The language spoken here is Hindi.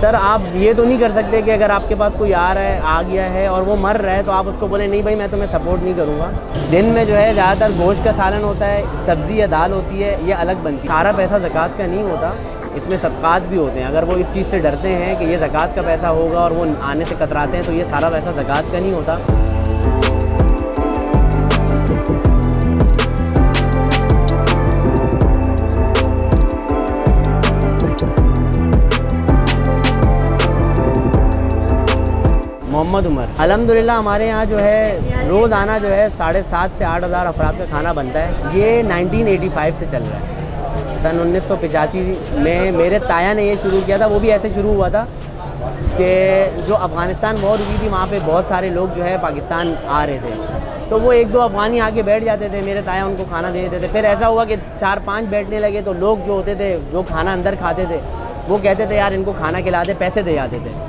सर आप ये तो नहीं कर सकते कि अगर आपके पास कोई आ गया है और वो मर रहा है तो आप उसको बोले नहीं भाई मैं तुम्हें सपोर्ट नहीं करूँगा। दिन में जो है ज़्यादातर गोश्त का सालन होता है, सब्ज़ी या दाल होती है, ये अलग बनती है। सारा पैसा ज़कात का नहीं होता, इसमें सदक़ात भी होते हैं। अगर वो इस चीज़ से डरते हैं कि ये ज़कात का पैसा होगा और वो आने से कतराते हैं तो ये सारा पैसा ज़कात का नहीं होता। मोहम्मद उमर। अल्हम्दुलिल्लाह हमारे यहाँ जो है रोज़ाना जो है 7,500 से 8,000 अफराद का खाना बनता है। ये 1985 से चल रहा है। सन 1985 में मेरे ताया ने ये शुरू किया था। वो भी ऐसे शुरू हुआ था कि जो अफ़गानिस्तान वॉर हुई थी वहाँ पे बहुत सारे लोग जो है पाकिस्तान आ रहे थे, तो वो 1-2 अफ़गानी आके बैठ जाते थे, मेरे ताया उनको खाना दे देते थे। फिर ऐसा हुआ कि 4-5 बैठने लगे तो लोग जो होते थे जो खाना अंदर खाते थे वो कहते थे यार इनको खाना खिला दे, पैसे दे जाते थे।